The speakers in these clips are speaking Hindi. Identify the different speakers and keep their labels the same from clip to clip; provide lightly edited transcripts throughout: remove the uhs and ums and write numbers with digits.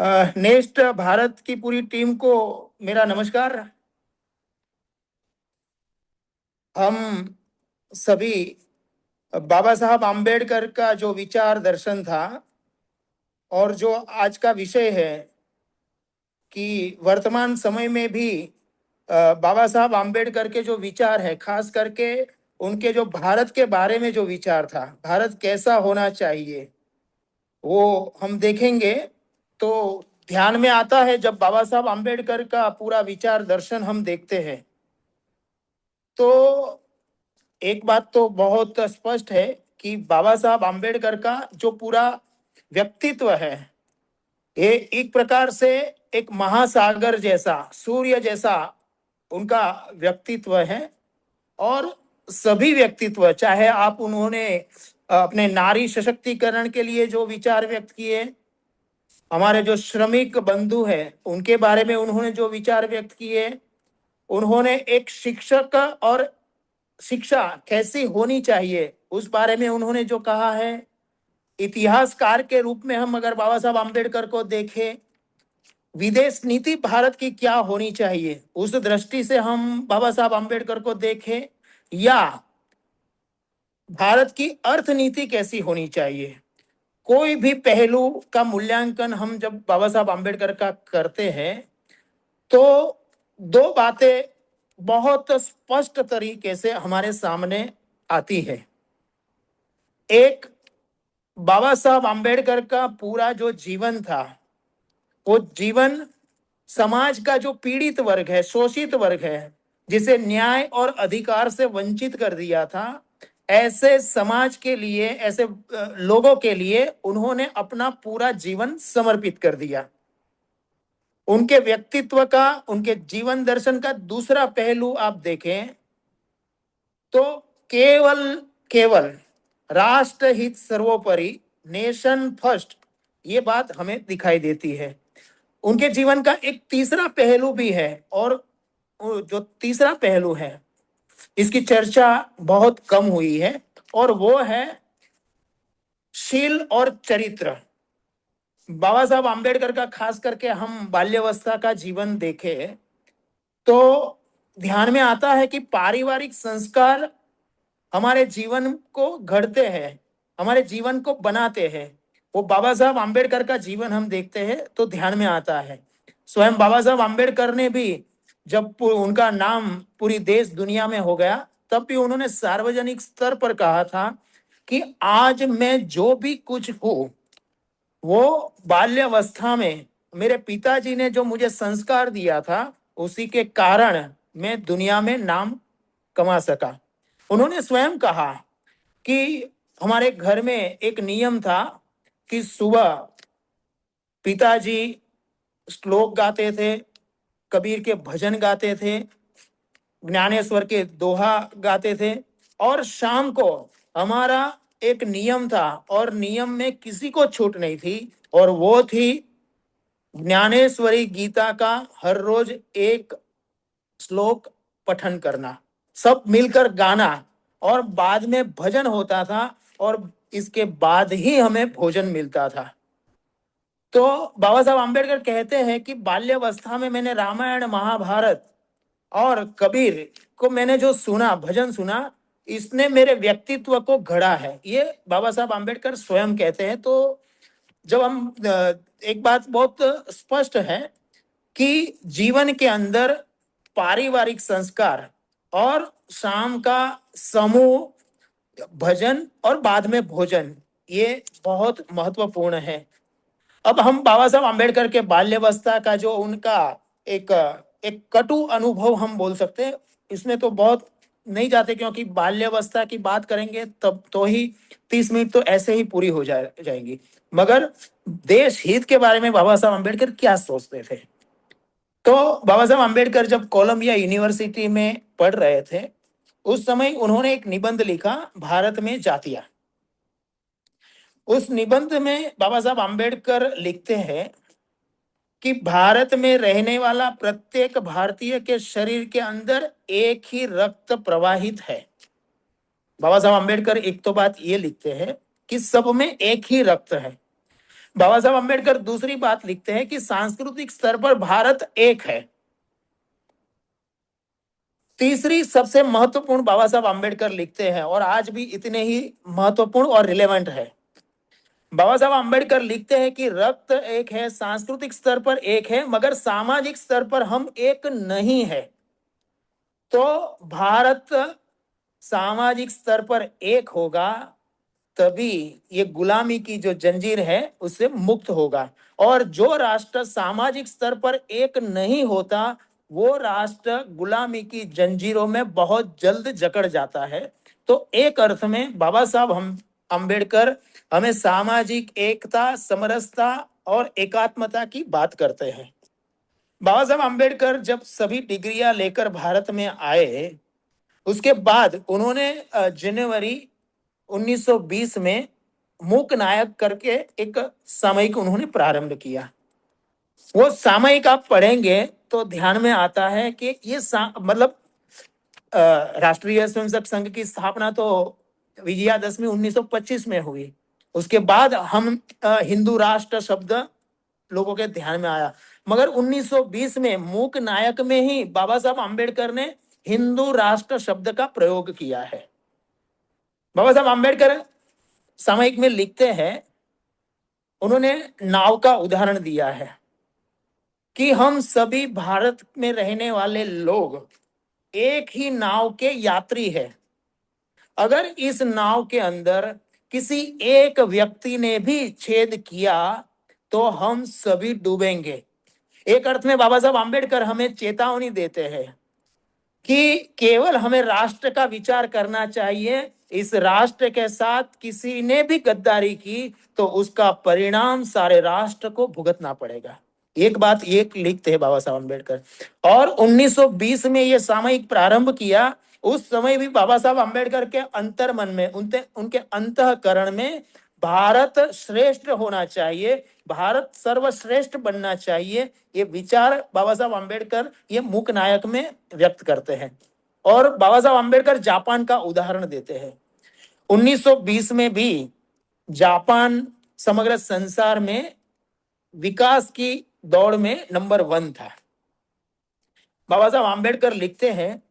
Speaker 1: नेक्स्ट भारत की पूरी टीम को मेरा नमस्कार। हम सभी बाबा साहब आम्बेडकर का जो विचार दर्शन था और जो आज का विषय है कि वर्तमान समय में भी बाबा साहब आम्बेडकर के जो विचार है, खास करके उनके जो भारत के बारे में जो विचार था, भारत कैसा होना चाहिए, वो हम देखेंगे। तो ध्यान में आता है जब बाबा साहब आम्बेडकर का पूरा विचार दर्शन हम देखते हैं तो एक बात तो बहुत स्पष्ट है कि बाबा साहब आम्बेडकर का जो पूरा व्यक्तित्व है, ये एक प्रकार से एक महासागर जैसा, सूर्य जैसा उनका व्यक्तित्व है। और सभी व्यक्तित्व, चाहे आप उन्होंने अपने नारी सशक्तिकरण के लिए जो विचार व्यक्त किए, हमारे जो श्रमिक बंधु हैं उनके बारे में उन्होंने जो विचार व्यक्त किए, उन्होंने एक शिक्षक और शिक्षा कैसी होनी चाहिए उस बारे में उन्होंने जो कहा है, इतिहासकार के रूप में हम अगर बाबा साहब आम्बेडकर को देखें, विदेश नीति भारत की क्या होनी चाहिए उस दृष्टि से हम बाबा साहब आम्बेडकर को देखें, या भारत की अर्थनीति कैसी होनी चाहिए, कोई भी पहलू का मूल्यांकन हम जब बाबा साहब आम्बेडकर का करते हैं तो दो बातें बहुत स्पष्ट तरीके से हमारे सामने आती है। एक, बाबा साहब आम्बेडकर का पूरा जो जीवन था, वो जीवन समाज का जो पीड़ित वर्ग है, शोषित वर्ग है, जिसे न्याय और अधिकार से वंचित कर दिया था, ऐसे समाज के लिए, ऐसे लोगों के लिए उन्होंने अपना पूरा जीवन समर्पित कर दिया। उनके व्यक्तित्व का, उनके जीवन दर्शन का दूसरा पहलू आप देखें तो केवल केवल राष्ट्र हित सर्वोपरि, नेशन फर्स्ट, ये बात हमें दिखाई देती है। उनके जीवन का एक तीसरा पहलू भी है, और जो तीसरा पहलू है इसकी चर्चा बहुत कम हुई है, और वो है शील और चरित्र। बाबा साहब आम्बेडकर का खास करके हम बाल्यावस्था का जीवन देखें तो ध्यान में आता है कि पारिवारिक संस्कार हमारे जीवन को गढ़ते हैं, हमारे जीवन को बनाते हैं। वो बाबा साहब आम्बेडकर का जीवन हम देखते हैं तो ध्यान में आता है। स्वयं बाबा साहब आम्बेडकर ने भी, जब उनका नाम पूरी देश दुनिया में हो गया, तब भी उन्होंने सार्वजनिक स्तर पर कहा था कि आज मैं जो भी कुछ हूं वो बाल्यावस्था में मेरे पिताजी ने जो मुझे संस्कार दिया था उसी के कारण मैं दुनिया में नाम कमा सका। उन्होंने स्वयं कहा कि हमारे घर में एक नियम था कि सुबह पिताजी श्लोक गाते थे, कबीर के भजन गाते थे, ज्ञानेश्वर के दोहा गाते थे, और शाम को हमारा एक नियम था और नियम में किसी को छूट नहीं थी, और वो थी ज्ञानेश्वरी गीता का हर रोज एक श्लोक पठन करना, सब मिलकर गाना, और बाद में भजन होता था, और इसके बाद ही हमें भोजन मिलता था। तो बाबा साहब आम्बेडकर कहते हैं कि बाल्यावस्था में मैंने रामायण, महाभारत और कबीर को मैंने जो सुना, भजन सुना, इसने मेरे व्यक्तित्व को गढ़ा है, ये बाबा साहब आम्बेडकर स्वयं कहते हैं। तो जब हम एक बात बहुत स्पष्ट है कि जीवन के अंदर पारिवारिक संस्कार और शाम का समूह भजन और बाद में भोजन, ये बहुत महत्वपूर्ण है। अब हम बाबा साहब आम्बेडकर के बाल्यावस्था का जो उनका एक एक कटु अनुभव हम बोल सकते हैं, इसमें तो बहुत नहीं जाते क्योंकि बाल्यावस्था की बात करेंगे तब तो ही 30 मिनट तो ऐसे ही पूरी हो जाएंगी। मगर देश हित के बारे में बाबा साहब आम्बेडकर क्या सोचते थे, तो बाबा साहब आम्बेडकर जब कोलंबिया यूनिवर्सिटी में पढ़ रहे थे उस समय उन्होंने एक निबंध लिखा, भारत में जातियां। उस निबंध में बाबा साहब आम्बेडकर लिखते हैं कि भारत में रहने वाला प्रत्येक भारतीय के शरीर के अंदर एक ही रक्त प्रवाहित है। बाबा साहब आम्बेडकर एक तो बात ये लिखते हैं कि सब में एक ही रक्त है, बाबा साहब अम्बेडकर दूसरी बात लिखते हैं कि सांस्कृतिक स्तर पर भारत एक है। तीसरी सबसे महत्वपूर्ण बाबा साहब अम्बेडकर लिखते हैं और आज भी इतने ही महत्वपूर्ण और रिलेवेंट है। बाबा साहब अम्बेडकर लिखते हैं कि रक्त एक है, सांस्कृतिक स्तर पर एक है, मगर सामाजिक स्तर पर हम एक नहीं है। तो भारत सामाजिक स्तर पर एक होगा तभी ये गुलामी की जो जंजीर है उससे मुक्त होगा। और जो राष्ट्र सामाजिक स्तर पर एक नहीं होता वो राष्ट्र गुलामी की जंजीरों में बहुत जल्द जकड़ जाता है। तो एक अर्थ में बाबा साहब हम अम्बेडकर हमें सामाजिक एकता, समरसता और एकात्मता की बात करते हैं। बाबा साहब अम्बेडकर जब सभी डिग्रियां लेकर भारत में आए उसके बाद उन्होंने जनवरी 1920 में मूक नायक करके एक सामयिक उन्होंने प्रारंभ किया। वो सामयिक आप पढ़ेंगे तो ध्यान में आता है कि ये मतलब राष्ट्रीय स्वयंसेवक संघ की स्थापना तो विजयादशमी 1925 में हुई। उसके बाद हम हिंदू राष्ट्र शब्द लोगों के ध्यान में आया, मगर 1920 में मूक नायक में ही बाबा साहब अम्बेडकर ने हिंदू राष्ट्र शब्द का प्रयोग किया है। बाबा साहब अम्बेडकर सामयिक में लिखते हैं, उन्होंने नाव का उदाहरण दिया है कि हम सभी भारत में रहने वाले लोग एक ही नाव के यात्री हैं। अगर इस नाव के अंदर किसी एक व्यक्ति ने भी छेद किया तो हम सभी डूबेंगे। एक अर्थ में बाबा साहब अम्बेडकर हमें चेतावनी देते हैं कि केवल हमें राष्ट्र का विचार करना चाहिए। इस राष्ट्र के साथ किसी ने भी गद्दारी की तो उसका परिणाम सारे राष्ट्र को भुगतना पड़ेगा। एक बात ये लिखते हैं बाबा साहब अम्बेडकर। और 1920 में ये सामयिक प्रारंभ किया, उस समय भी बाबा साहब अम्बेडकर के अंतर्मन में, उनके अंतःकरण में भारत श्रेष्ठ होना चाहिए, भारत सर्वश्रेष्ठ बनना चाहिए, ये विचार बाबा साहब अम्बेडकर ये मूक नायक में व्यक्त करते हैं। और बाबा साहब अम्बेडकर जापान का उदाहरण देते हैं। 1920 में भी जापान समग्र संसार में विकास की दौड़ में नंबर 1 था। बाबा साहब अम्बेडकर लिखते हैं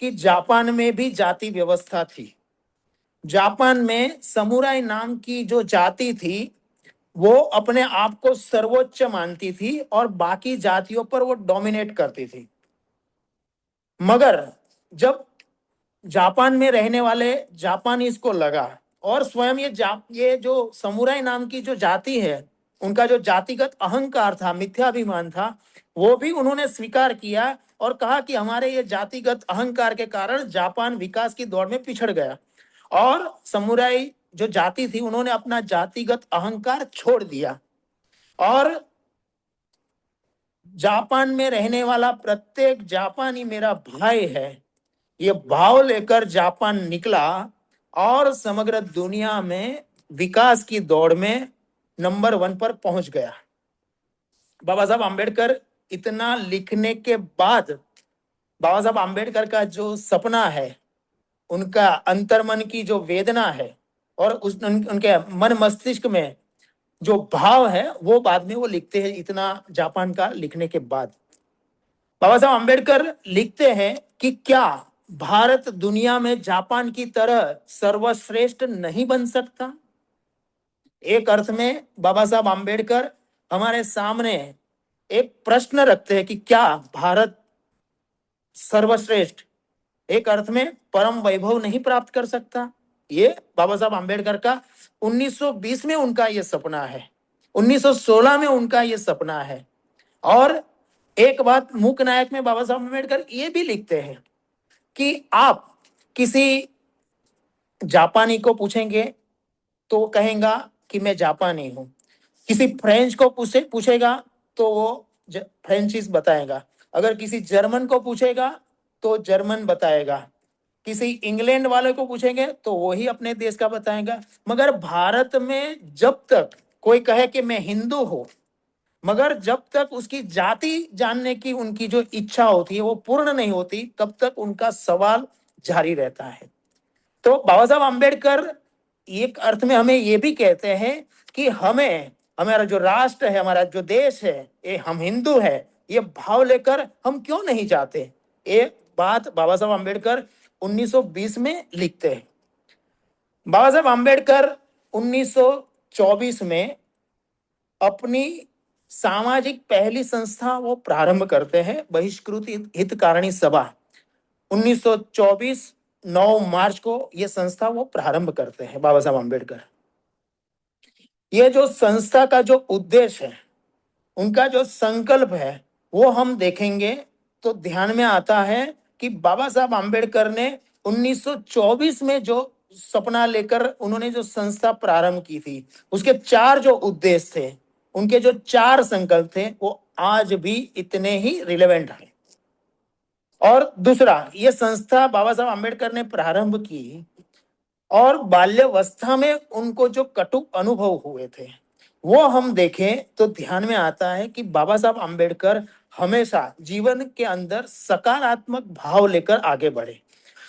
Speaker 1: कि जापान में भी जाति व्यवस्था थी। जापान में समुराई नाम की जो जाति थी वो अपने आप को सर्वोच्च मानती थी और बाकी जातियों पर वो डोमिनेट करती थी। मगर जब जापान में रहने वाले जापानीज को लगा और स्वयं ये जो समुराई नाम की जो जाति है उनका जो जातिगत अहंकार था, मिथ्याभिमान था, वो भी उन्होंने स्वीकार किया और कहा कि हमारे ये जातिगत अहंकार के कारण जापान विकास की दौड़ में पिछड़ गया। और समुराई जो जाति थी उन्होंने अपना जातिगत अहंकार छोड़ दिया और जापान में रहने वाला प्रत्येक जापानी मेरा भाई है, ये भाव लेकर जापान निकला और समग्र दुनिया में विकास की दौड़ में नंबर 1 पर पहुंच गया। बाबा साहब अम्बेडकर इतना लिखने के बाद बाबा साहब अम्बेडकर का जो सपना है, उनका अंतर्मन की जो वेदना है और उनके मन मस्तिष्क में जो भाव है वो बाद में वो लिखते हैं। इतना जापान का लिखने के बाद बाबा साहब अम्बेडकर लिखते हैं कि क्या भारत दुनिया में जापान की तरह सर्वश्रेष्ठ नहीं बन सकता। एक अर्थ में बाबा साहब अम्बेडकर हमारे सामने एक प्रश्न रखते हैं कि क्या भारत सर्वश्रेष्ठ, एक अर्थ में परम वैभव नहीं प्राप्त कर सकता। ये बाबा साहब अम्बेडकर का 1920 में उनका ये सपना है, 1916 में उनका ये सपना है। और एक बात मूक नायक में बाबा साहब अम्बेडकर ये भी लिखते हैं कि आप किसी जापानी को पूछेंगे तो कहेगा कि मैं जापानी हूं, किसी फ्रेंच को पूछेगा तो वो फ्रेंचीज बताएगा, अगर किसी जर्मन को पूछेगा तो जर्मन बताएगा, किसी इंग्लैंड वाले को पूछेंगे तो वही अपने देश का बताएगा। मगर भारत में जब तक कोई कहे कि मैं हिंदू हूं, मगर जब तक उसकी जाति जानने की उनकी जो इच्छा होती है वो पूर्ण नहीं होती, तब तक उनका सवाल जारी रहता है। तो बाबा साहब अम्बेडकर एक अर्थ में हमें ये भी कहते हैं कि हमें हमारा जो राष्ट्र है, हमारा जो देश है, ये हम हिंदू है, ये भाव लेकर हम क्यों नहीं जाते? ये बात बाबा साहब आम्बेडकर 1920 में लिखते हैं। बाबा साहब आम्बेडकर 1924 में अपनी सामाजिक पहली संस्था वो प्रारंभ करते हैं, बहिष्कृत हितकारिणी सभा। 1924 9 मार्च को ये संस्था वो प्रारंभ करते हैं बाबा साहब आम्बेडकर। ये जो संस्था का जो उद्देश्य है, उनका जो संकल्प है, वो हम देखेंगे तो ध्यान में आता है कि बाबा साहब आम्बेडकर ने 1924 में जो सपना लेकर उन्होंने जो संस्था प्रारंभ की थी, उसके 4 जो उद्देश्य थे, उनके जो 4 संकल्प थे, वो आज भी इतने ही रिलेवेंट हैं। और दूसरा, ये संस्था बाबा साहब आम्बेडकर ने प्रारंभ की और बाल्यावस्था में उनको जो कटु अनुभव हुए थे, वो हम देखें तो ध्यान में आता है कि बाबा साहब आम्बेडकर हमेशा जीवन के अंदर सकारात्मक भाव लेकर आगे बढ़े,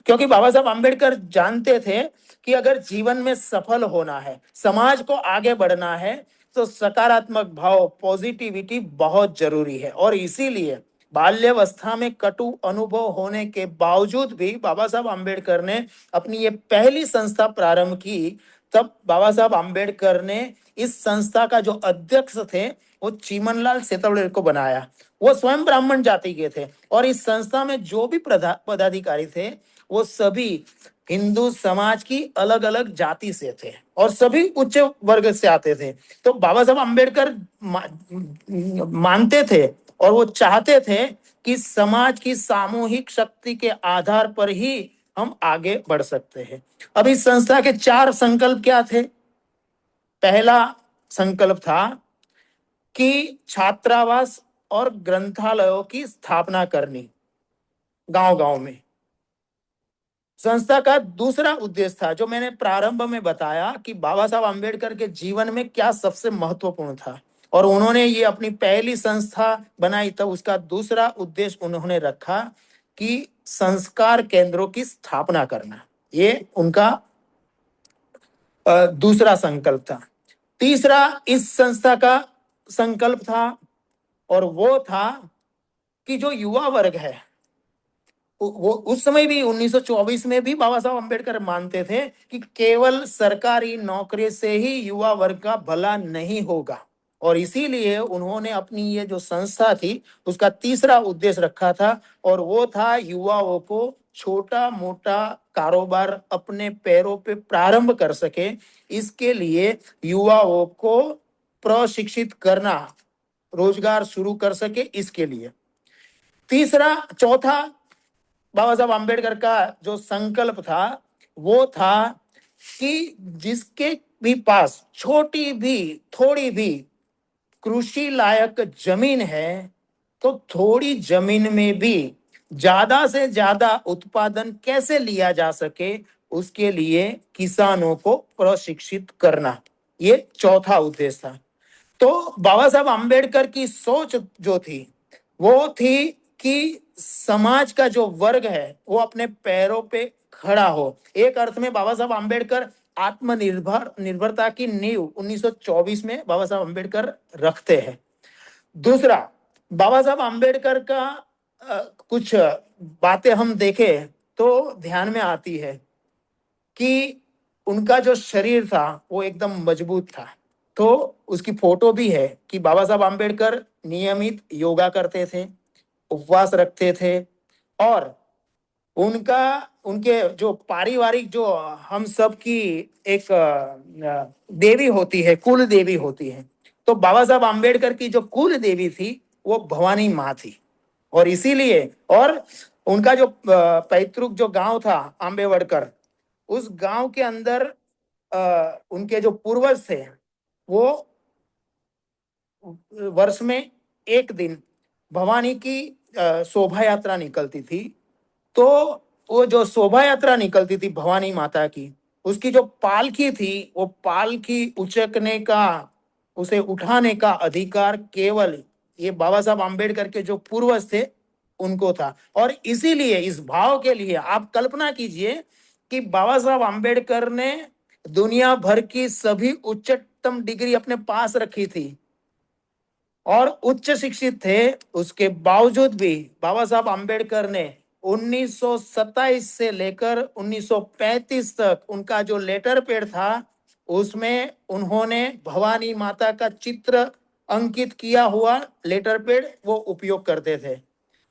Speaker 1: क्योंकि बाबा साहब आम्बेडकर जानते थे कि अगर जीवन में सफल होना है, समाज को आगे बढ़ना है, तो सकारात्मक भाव, पॉजिटिविटी बहुत जरूरी है। और इसीलिए बाल्यावस्था में कटु अनुभव होने के बावजूद भी बाबा साहब आम्बेडकर ने अपनी ये पहली संस्था प्रारंभ की। तब बाबा साहब आम्बेडकर ने इस संस्था का जो अध्यक्ष थे, वो चीमनलाल सेतवड़े को बनाया। वो स्वयं ब्राह्मण जाति के थे और इस संस्था में जो भी पदाधिकारी थे, वो सभी हिंदू समाज की अलग अलग जाति से थे और सभी उच्च वर्ग से आते थे। तो बाबा साहब आम्बेडकर मानते थे और वो चाहते थे कि समाज की सामूहिक शक्ति के आधार पर ही हम आगे बढ़ सकते हैं। अब इस संस्था के 4 संकल्प क्या थे? पहला संकल्प था कि छात्रावास और ग्रंथालयों की स्थापना करनी गांव गांव में। संस्था का दूसरा उद्देश्य था, जो मैंने प्रारंभ में बताया कि बाबा साहब आम्बेडकर के जीवन में क्या सबसे महत्वपूर्ण था और उन्होंने ये अपनी पहली संस्था बनाई, तब उसका दूसरा उद्देश्य उन्होंने रखा कि संस्कार केंद्रों की स्थापना करना। ये उनका दूसरा संकल्प था। तीसरा इस संस्था का संकल्प था और वो था कि जो युवा वर्ग है, वो उस समय भी 1924 में भी बाबा साहब अम्बेडकर मानते थे कि केवल सरकारी नौकरी से ही युवा वर्ग का भला नहीं होगा। और इसीलिए उन्होंने अपनी ये जो संस्था थी, उसका तीसरा उद्देश्य रखा था और वो था युवाओं को छोटा मोटा कारोबार अपने पैरों पे प्रारंभ कर सके, इसके लिए युवाओं को प्रशिक्षित करना, रोजगार शुरू कर सके, इसके लिए। चौथा बाबा साहब आम्बेडकर का जो संकल्प था, वो था कि जिसके भी पास छोटी भी, थोड़ी भी कृषि लायक जमीन है, तो थोड़ी जमीन में भी ज्यादा से ज्यादा उत्पादन कैसे लिया जा सके, उसके लिए किसानों को प्रशिक्षित करना, ये चौथा उद्देश्य था। तो बाबा साहब आम्बेडकर की सोच जो थी, वो थी कि समाज का जो वर्ग है, वो अपने पैरों पे खड़ा हो। एक अर्थ में बाबा साहब आम्बेडकर निर्भरता की नींव 1924 में बाबा साहब आम्बेडकर रखते हैं। दूसरा, बाबा साहब आम्बेडकर का कुछ बातें हम देखें तो ध्यान में आती है कि उनका जो शरीर था वो एकदम मजबूत था। तो उसकी फोटो भी है कि बाबा साहब आम्बेडकर नियमित योगा करते थे, उपवास रखते थे और उनका उनके जो पारिवारिक, जो हम सब की एक देवी होती है, कुल देवी होती है, तो बाबा साहब आम्बेडकर की जो कुल देवी थी, वो भवानी माँ थी। और इसीलिए, और उनका जो पैतृक जो गांव था आंबेवड़कर, उस गांव के अंदर उनके जो पूर्वज थे, वो वर्ष में एक दिन भवानी की शोभा यात्रा निकलती थी। तो वो जो शोभा यात्रा निकलती थी भवानी माता की, उसकी जो पालकी थी, वो पालकी उचकने का, उसे उठाने का अधिकार केवल ये बाबा साहब आम्बेडकर के जो पूर्वज थे, उनको था। और इसीलिए इस भाव के लिए आप कल्पना कीजिए कि बाबा साहब आम्बेडकर ने दुनिया भर की सभी उच्चतम अधिकतम डिग्री अपने पास रखी थी और उच्च शिक्षित थे, उसके बावजूद भी बाबा साहब आम्बेडकर ने 1927 से लेकर 1935 तक उनका जो लेटर पैड था उसमें उन्होंने भवानी माता का चित्र अंकित किया हुआ लेटर पैड वो उपयोग करते थे।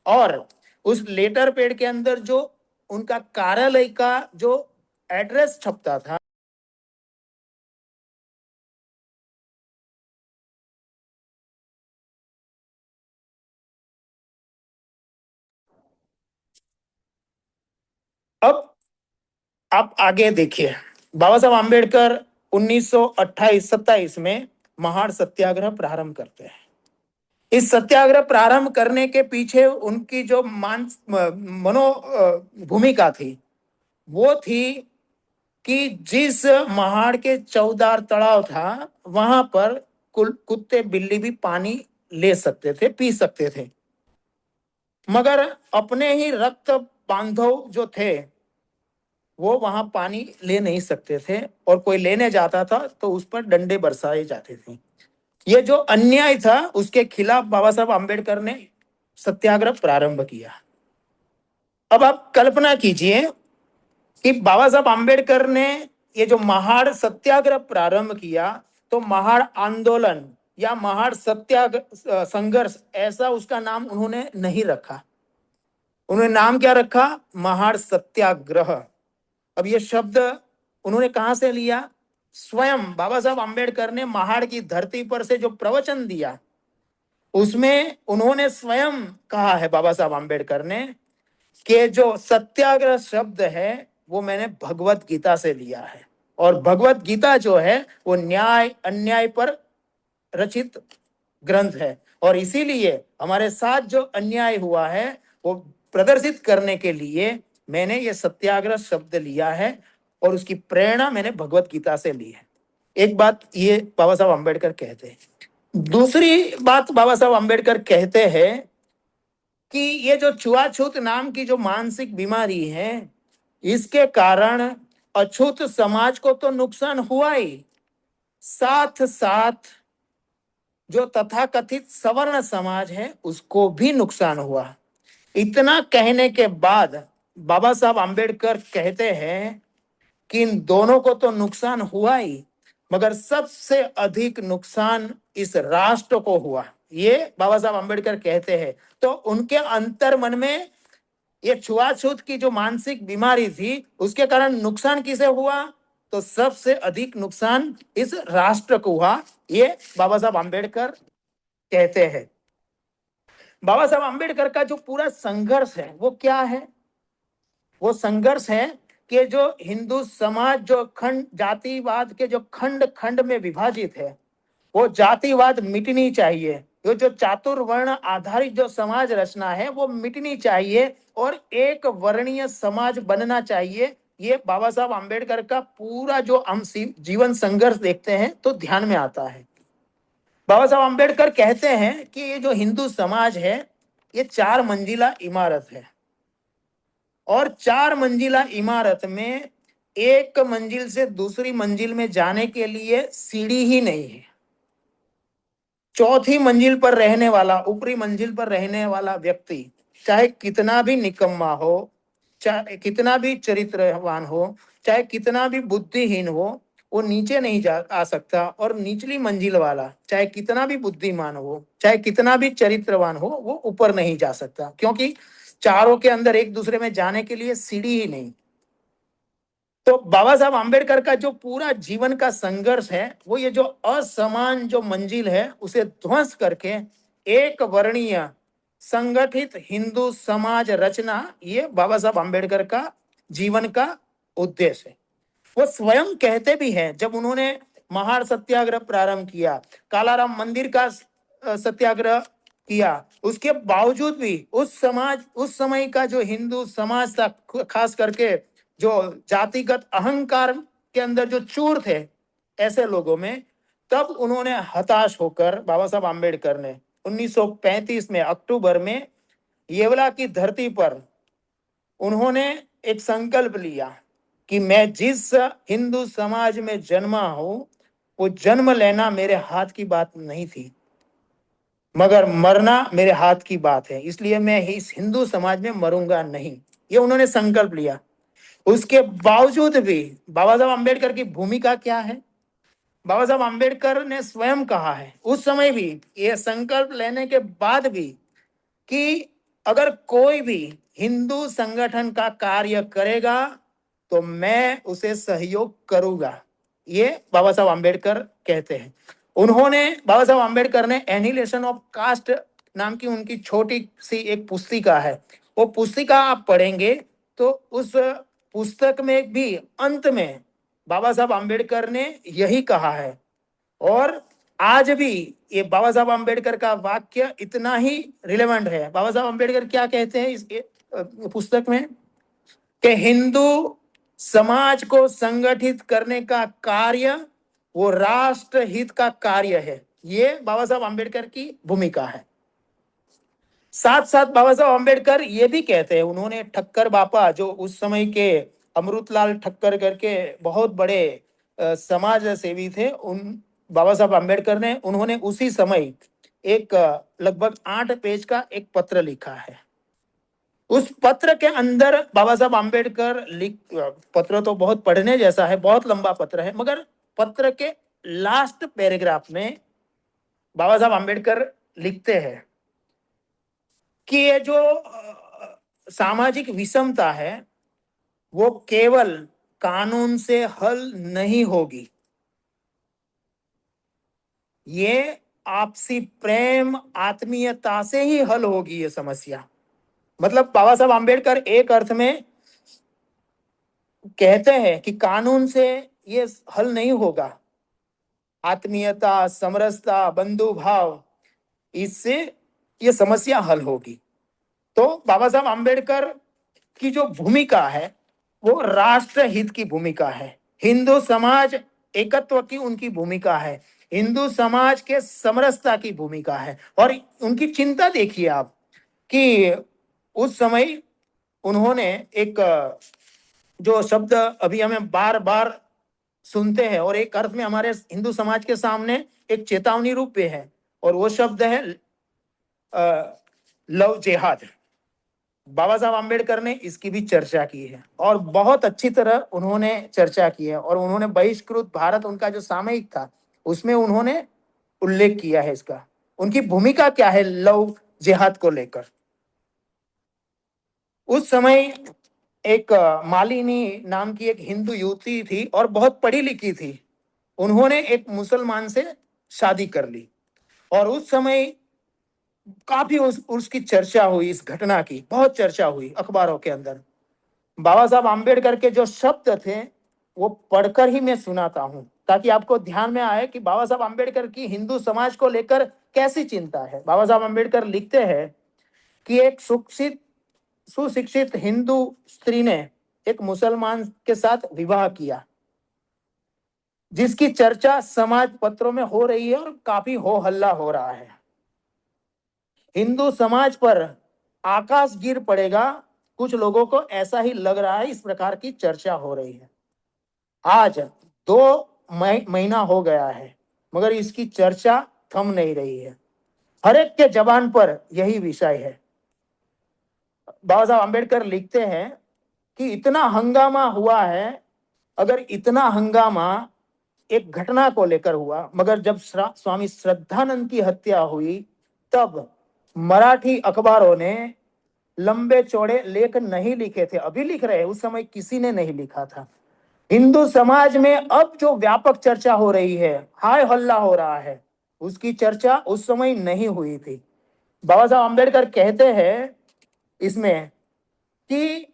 Speaker 1: और उस लेटर पैड के अंदर जो उनका कार्यालय का जो एड्रेस छपता था, अब आप आगे देखिए, बाबा साहब आम्बेडकर 1928-27 में महाड़ सत्याग्रह प्रारंभ करते हैं। इस सत्याग्रह प्रारंभ करने के पीछे उनकी जो मनो भूमिका थी वो थी कि जिस महाड़ के चौदार तलाव था वहां पर कुत्ते बिल्ली भी पानी ले सकते थे, पी सकते थे, मगर अपने ही रक्त बांधव जो थे वो वहां पानी ले नहीं सकते थे और कोई लेने जाता था तो उस पर डंडे बरसाए जाते थे। ये जो अन्याय था उसके खिलाफ बाबा साहब आम्बेडकर ने सत्याग्रह प्रारंभ किया। अब आप कल्पना कीजिए कि बाबा साहब आम्बेडकर ने ये जो महाड़ सत्याग्रह प्रारंभ किया तो महाड़ आंदोलन या महाड़ सत्याग्रह संघर्ष ऐसा उसका नाम उन्होंने नहीं रखा। उन्होंने नाम क्या रखा? महाड़ सत्याग्रह। अब ये शब्द उन्होंने कहां से लिया? स्वयं बाबा साहब आम्बेडकर ने महाड़ की धरती पर से जो प्रवचन दिया उसमें उन्होंने स्वयं कहा है, बाबा साहब आम्बेडकर ने, कि जो सत्याग्रह शब्द है वो मैंने भगवत गीता से लिया है और भगवत गीता जो है वो न्याय अन्याय पर रचित ग्रंथ है और इसीलिए हमारे साथ जो अन्याय हुआ है वो प्रदर्शित करने के लिए मैंने ये सत्याग्रह शब्द लिया है और उसकी प्रेरणा मैंने भगवत गीता से ली है। एक बात ये बाबा साहब आम्बेडकर कहते हैं। दूसरी बात बाबा साहब आम्बेडकर कहते हैं कि ये जो छुआछूत नाम की जो मानसिक बीमारी है इसके कारण अछूत समाज को तो नुकसान हुआ ही, साथ साथ जो तथाकथित सवर्ण समाज है उसको भी नुकसान हुआ। इतना कहने के बाद बाबा साहब आम्बेडकर कहते हैं कि इन दोनों को तो नुकसान हुआ ही, मगर सबसे अधिक नुकसान इस राष्ट्र को हुआ। ये बाबा साहब आम्बेडकर कहते हैं। तो उनके अंतर मन में ये छुआछूत की जो मानसिक बीमारी थी उसके कारण नुकसान किसे हुआ? तो सबसे अधिक नुकसान इस राष्ट्र को हुआ, ये बाबा साहब आम्बेडकर कहते हैं। बाबा साहब आम्बेडकर का जो पूरा संघर्ष है वो क्या है? वो संघर्ष है कि जो हिंदू समाज जो खंड जातिवाद के जो खंड खंड में विभाजित है वो जातिवाद मिटनी चाहिए। ये जो चातुर्वर्ण आधारित जो समाज रचना है वो मिटनी चाहिए और एक वर्णीय समाज बनना चाहिए। ये बाबा साहब आम्बेडकर का पूरा जो हम जीवन संघर्ष देखते हैं तो ध्यान में आता है। बाबा साहब आम्बेडकर कहते हैं कि ये जो हिंदू समाज है ये 4 मंजिला इमारत है और 4 मंजिला इमारत में एक मंजिल से दूसरी मंजिल में जाने के लिए सीढ़ी ही नहीं है। चौथी मंजिल पर रहने वाला, ऊपरी मंजिल पर रहने वाला व्यक्ति चाहे कितना भी निकम्मा हो, चाहे कितना भी चरित्रवान हो, चाहे कितना भी बुद्धिहीन हो, वो नीचे नहीं जा आ सकता। और निचली मंजिल वाला चाहे कितना भी बुद्धिमान हो, चाहे कितना भी चरित्रवान हो, वो ऊपर नहीं जा सकता, क्योंकि चारों के अंदर एक दूसरे में जाने के लिए सीढ़ी ही नहीं। तो बाबा साहब आम्बेडकर का जो पूरा जीवन का संघर्ष है वो ये जो असमान जो मंजिल है उसे ध्वंस करके एक वर्णीय संगठित हिंदू समाज रचना, ये बाबा साहब आम्बेडकर का जीवन का उद्देश्य है। वो स्वयं कहते भी हैं, जब उन्होंने महाड़ सत्याग्रह प्रारंभ किया, कालाराम मंदिर का सत्याग्रह किया, उसके बावजूद भी उस समय का जो हिंदू समाज था, खास करके जो जातिगत अहंकार के अंदर जो चूर थे ऐसे लोगों में, तब उन्होंने हताश होकर बाबा साहब आम्बेडकर ने 1935 में अक्टूबर में येवला की धरती पर उन्होंने एक संकल्प लिया कि मैं जिस हिंदू समाज में जन्मा हूं वो जन्म लेना मेरे हाथ की बात नहीं थी, मगर मरना मेरे हाथ की बात है, इसलिए मैं इस हिंदू समाज में मरूंगा नहीं। ये उन्होंने संकल्प लिया। उसके बावजूद भी बाबा साहब अम्बेडकर की भूमिका क्या है? बाबा साहब अम्बेडकर ने स्वयं कहा है उस समय भी, ये संकल्प लेने के बाद भी, कि अगर कोई भी हिंदू संगठन का कार्य करेगा तो मैं उसे सहयोग करूंगा। ये बाबा साहब अम्बेडकर कहते हैं। उन्होंने, बाबा साहब अम्बेडकर ने एनिहिलेशन ऑफ कास्ट नाम की उनकी छोटी सी एक पुस्तिका है, वो पुस्तिका आप पढ़ेंगे तो उस पुस्तक में भी अंत में बाबा साहब अम्बेडकर ने यही कहा है। और आज भी ये बाबा साहब अम्बेडकर का वाक्य इतना ही रिलेवेंट है। बाबा साहब अम्बेडकर क्या कहते हैं इस पुस्तक में, कि हिंदू समाज को संगठित करने का कार्य वो राष्ट्र हित का कार्य है। ये बाबा साहब अम्बेडकर की भूमिका है। साथ साथ बाबा साहब अम्बेडकर ये भी कहते हैं, उन्होंने ठक्कर बापा, जो उस समय के अमृतलाल ठक्कर करके बहुत बड़े समाज सेवी थे, उन बाबा साहब अम्बेडकर ने, उन्होंने उसी समय एक लगभग 8 पेज का एक पत्र लिखा है। उस पत्र के अंदर बाबा साहब अम्बेडकर पत्र तो बहुत पढ़ने जैसा है, बहुत लंबा पत्र है, मगर पत्र के लास्ट पैराग्राफ में बाबा साहब अम्बेडकर लिखते हैं कि ये जो सामाजिक विषमता है वो केवल कानून से हल नहीं होगी, ये आपसी प्रेम आत्मीयता से ही हल होगी ये समस्या। मतलब बाबा साहब अम्बेडकर एक अर्थ में कहते हैं कि कानून से ये हल नहीं होगा, आत्मीयता, समरसता, बंधु भाव, इससे ये समस्या हल होगी। तो बाबा साहब अम्बेडकर की जो भूमिका है वो राष्ट्र हित की भूमिका है, हिंदू समाज एकत्व की उनकी भूमिका है, हिंदू समाज के समरसता की भूमिका है। और उनकी चिंता देखिए आप, कि उस समय उन्होंने एक जो शब्द अभी हमें बार बार सुनते हैं और एक अर्थ में हमारे हिंदू समाज के सामने एक चेतावनी रूप पे है, और वो शब्द है लव जिहाद। बाबा साहब अम्बेडकर ने इसकी भी चर्चा की है और बहुत अच्छी तरह उन्होंने चर्चा की है, और उन्होंने बहिष्कृत भारत, उनका जो सामयिक था, उसमें उन्होंने उल्लेख किया है इसका। उनकी भूमिका क्या है लव जिहाद को लेकर? उस समय एक मालिनी नाम की एक हिंदू युवती थी और बहुत पढ़ी लिखी थी, उन्होंने एक मुसलमान से शादी कर ली, और उस समय काफी उसकी चर्चा हुई, इस घटना की बहुत चर्चा हुई अखबारों के अंदर। बाबा साहब आम्बेडकर के जो शब्द थे वो पढ़कर ही मैं सुनाता हूं, ताकि आपको ध्यान में आए कि बाबा साहब आम्बेडकर की हिंदू समाज को लेकर कैसी चिंता है। बाबा साहब आम्बेडकर लिखते हैं कि एक सुशिक्षित हिंदू स्त्री ने एक मुसलमान के साथ विवाह किया, जिसकी चर्चा समाज पत्रों में हो रही है और काफी हो हल्ला हो रहा है। हिंदू समाज पर आकाश गिर पड़ेगा, कुछ लोगों को ऐसा ही लग रहा है, इस प्रकार की चर्चा हो रही है। आज 2 महीना हो गया है मगर इसकी चर्चा थम नहीं रही है, हर एक के जबान पर यही विषय है। बाबा साहब अम्बेडकर लिखते हैं कि इतना हंगामा हुआ है, अगर इतना हंगामा एक घटना को लेकर हुआ, मगर जब स्वामी श्रद्धानंद की हत्या हुई तब मराठी अखबारों ने लंबे चौड़े लेख नहीं लिखे थे, अभी लिख रहे हैं, उस समय किसी ने नहीं लिखा था। हिंदू समाज में अब जो व्यापक चर्चा हो रही है, हाय हल्ला हो रहा है, उसकी चर्चा उस समय नहीं हुई थी। बाबा साहब अम्बेडकर कहते हैं इसमें कि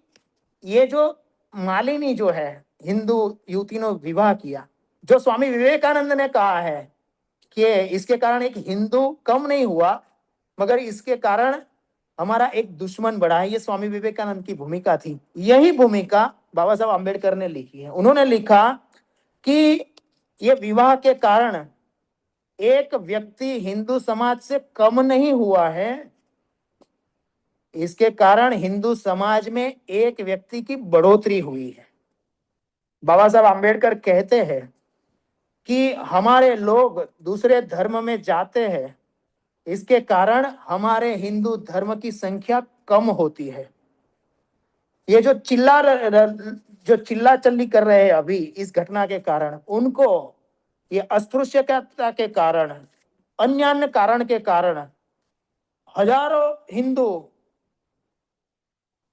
Speaker 1: ये जो मालिनी जो है हिंदू युवती ने विवाह किया, जो स्वामी विवेकानंद ने कहा है कि इसके कारण एक हिंदू कम नहीं हुआ, मगर इसके कारण हमारा एक दुश्मन बढ़ा है, ये स्वामी विवेकानंद की भूमिका थी। यही भूमिका बाबा साहब अम्बेडकर ने लिखी है। उन्होंने लिखा कि ये विवाह के कारण एक व्यक्ति हिंदू समाज से कम नहीं हुआ है, इसके कारण हिंदू समाज में एक व्यक्ति की बढ़ोतरी हुई है। बाबा साहब अम्बेडकर कहते हैं कि हमारे लोग दूसरे धर्म में जाते हैं, इसके कारण हमारे हिंदू धर्म की संख्या कम होती है। ये जो चिल्ला चिल्ली कर रहे हैं अभी इस घटना के कारण, उनको ये अस्पृश्यता के कारण, अन्य अन्य कारण के कारण हजारों हिंदू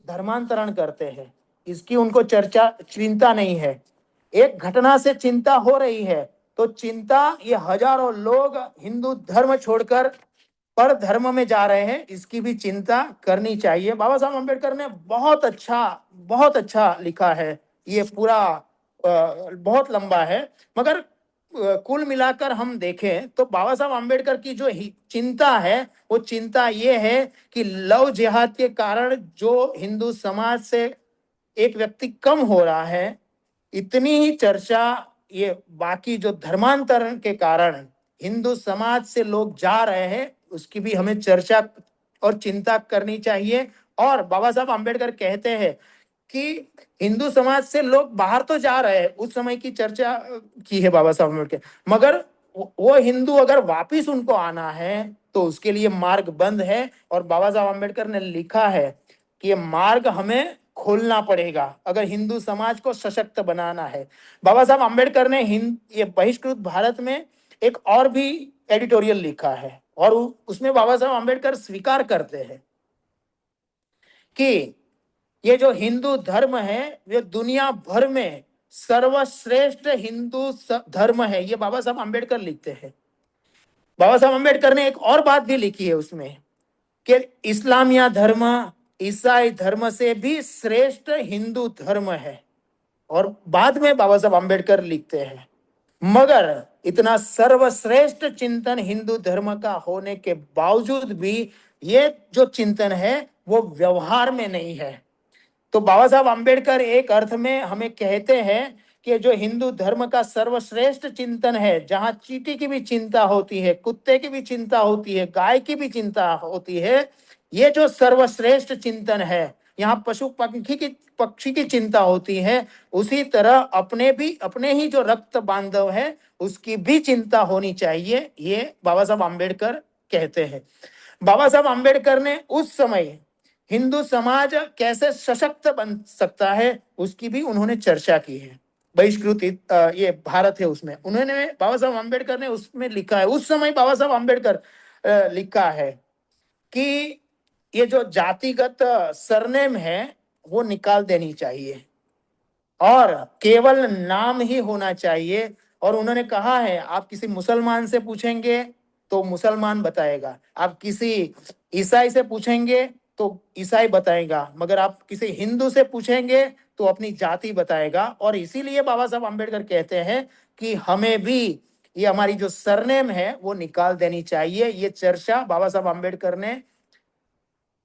Speaker 1: धर्मांतरण करते हैं, इसकी उनको चर्चा चिंता नहीं है। एक घटना से चिंता हो रही है तो चिंता ये हजारों लोग हिंदू धर्म छोड़कर पर धर्म में जा रहे हैं, इसकी भी चिंता करनी चाहिए। बाबा साहब अम्बेडकर ने बहुत अच्छा लिखा है। ये पूरा बहुत लंबा है, मगर कुल मिलाकर हम देखें तो बाबा साहब अम्बेडकर की जो चिंता है वो चिंता ये है कि लव जिहाद के कारण जो हिंदू समाज से एक व्यक्ति कम हो रहा है, इतनी ही चर्चा ये बाकी जो धर्मांतरण के कारण हिंदू समाज से लोग जा रहे हैं उसकी भी हमें चर्चा और चिंता करनी चाहिए। और बाबा साहब अम्बेडकर कहते हैं कि हिंदू समाज से लोग बाहर तो जा रहे हैं, उस समय की चर्चा की है बाबा साहब अम्बेडकर, मगर वो हिंदू अगर वापिस उनको आना है तो उसके लिए मार्ग बंद है। और बाबा साहब अम्बेडकर ने लिखा है कि ये मार्ग हमें खोलना पड़ेगा अगर हिंदू समाज को सशक्त बनाना है। बाबा साहब अम्बेडकर ने ये बहिष्कृत भारत में एक और भी एडिटोरियल लिखा है और उसमें बाबा साहब अम्बेडकर स्वीकार करते हैं कि ये जो हिंदू धर्म है वे दुनिया भर में सर्वश्रेष्ठ हिंदू धर्म है, ये बाबा साहब अम्बेडकर लिखते हैं। बाबा साहब अम्बेडकर ने एक और बात भी लिखी है उसमें कि इस्लामिया धर्म ईसाई धर्म से भी श्रेष्ठ हिंदू धर्म है। और बाद में बाबा साहब अम्बेडकर लिखते हैं मगर इतना सर्वश्रेष्ठ चिंतन हिंदू धर्म का होने के बावजूद भी ये जो चिंतन है वो व्यवहार में नहीं है। तो बाबा साहब अम्बेडकर एक अर्थ में हमें कहते हैं कि जो हिंदू धर्म का सर्वश्रेष्ठ चिंतन है, जहां चींटी की भी चिंता होती है, कुत्ते की भी चिंता होती है, गाय की भी चिंता होती है, ये जो सर्वश्रेष्ठ चिंतन है, यहाँ पक्षी की चिंता होती है, उसी तरह अपने ही जो रक्त बांधव है उसकी भी चिंता होनी चाहिए, ये बाबा साहब अम्बेडकर कहते हैं। बाबा साहब अम्बेडकर ने उस समय हिंदू समाज कैसे सशक्त बन सकता है उसकी भी उन्होंने चर्चा की है। बहिष्कृत ये भारत है उसमें उन्होंने बाबा साहब अम्बेडकर ने उसमें लिखा है, उस समय बाबा साहब अम्बेडकर लिखा है कि ये जो जातिगत सरनेम है वो निकाल देनी चाहिए और केवल नाम ही होना चाहिए। और उन्होंने कहा है आप किसी मुसलमान से पूछेंगे तो मुसलमान बताएगा, आप किसी ईसाई से पूछेंगे तो ईसाई बताएगा, मगर आप किसी हिंदू से पूछेंगे तो अपनी जाति बताएगा। और इसीलिए बाबा साहब अम्बेडकर कहते हैं कि हमें भी ये हमारी जो सरनेम है वो निकाल देनी चाहिए। ये चर्चा बाबा साहब अम्बेडकर ने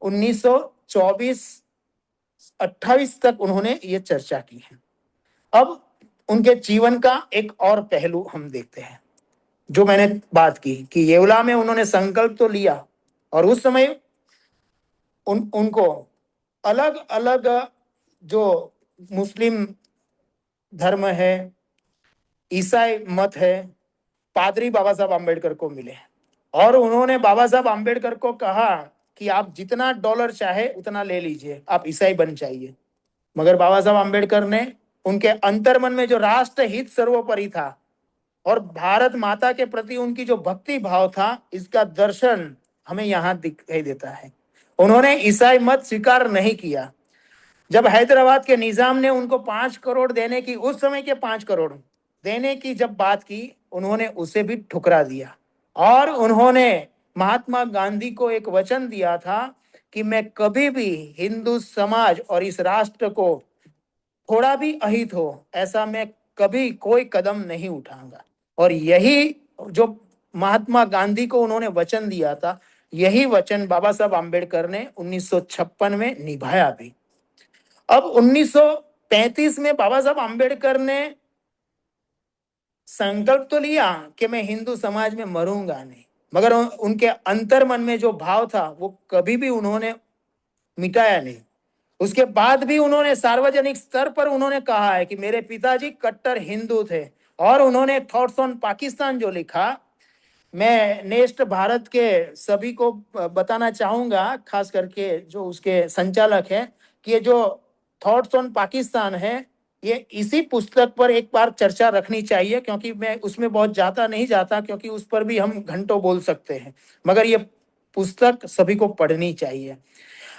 Speaker 1: 1924-28 तक उन्होंने ये चर्चा की है। अब उनके जीवन का एक और पहलू हम देखते हैं, जो मैंने बात की कि येवला में उन्होंने संकल्प तो लिया और उस समय उनको अलग अलग जो मुस्लिम धर्म है, ईसाई मत है, पादरी बाबा साहब अम्बेडकर को मिले और उन्होंने बाबा साहब अम्बेडकर को कहा कि आप जितना डॉलर चाहे उतना ले लीजिए, आप ईसाई बन जाइए। मगर बाबा साहब अम्बेडकर ने उनके अंतर्मन में जो राष्ट्र हित सर्वोपरि था और भारत माता के प्रति उनकी जो भक्ति भाव था, इसका दर्शन हमें यहाँ दिखाई देता है। उन्होंने ईसाई मत स्वीकार नहीं किया। जब हैदराबाद के निजाम ने उनको 5 करोड़ देने की, उस समय के 5 करोड़ देने की जब बात की, उन्होंने उसे भी ठुकरा दिया और उन्होंने महात्मा गांधी को एक वचन दिया था कि मैं कभी भी हिंदू समाज और इस राष्ट्र को थोड़ा भी अहित हो ऐसा मैं कभी कोई कदम नहीं उठाऊंगा। और यही जो महात्मा गांधी को उन्होंने वचन दिया था, यही वचन बाबा साहब अम्बेडकर ने 1956 में निभाया भी। अब 1935 में बाबा साहब अम्बेडकर ने संकल्प तो लिया कि मैं हिंदू समाज में मरूंगा नहीं, मगर उनके अंतर्मन में जो भाव था वो कभी भी उन्होंने मिटाया नहीं। उसके बाद भी उन्होंने सार्वजनिक स्तर पर उन्होंने कहा है कि मेरे पिताजी कट्टर हिंदू थे और उन्होंने थॉट्स ऑन पाकिस्तान जो लिखा, मैं नेक्स्ट भारत के सभी को बताना चाहूंगा, खास करके जो उसके संचालक हैं, कि ये जो थॉट्स ऑन पाकिस्तान है, ये इसी पुस्तक पर एक बार चर्चा रखनी चाहिए, क्योंकि मैं उसमें बहुत ज्यादा नहीं जाता, क्योंकि उस पर भी हम घंटों बोल सकते हैं, मगर ये पुस्तक सभी को पढ़नी चाहिए।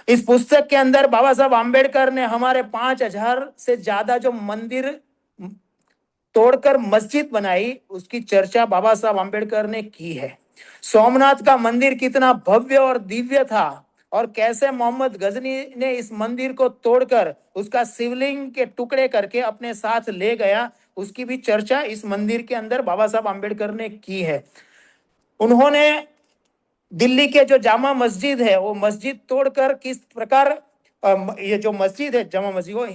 Speaker 1: इस पुस्तक के अंदर बाबा साहब आम्बेडकर ने हमारे 5,000 से ज्यादा जो मंदिर तोड़कर मस्जिद बनाई, उसकी चर्चा बाबा साहब आम्बेडकर ने की है। सोमनाथ का मंदिर कितना भव्य और दिव्य था, और कैसे मोहम्मद गजनी ने इस मंदिर को तोड़कर उसका शिवलिंग के टुकड़े करके अपने साथ ले गया, उसकी भी चर्चा इस मंदिर के अंदर बाबा साहब आम्बेडकर ने की है। उन्होंने दिल्ली के जो जामा मस्जिद है, वो मस्जिद तोड़कर किस प्रकार ये जो मस्जिद है जामा मस्जिद, वो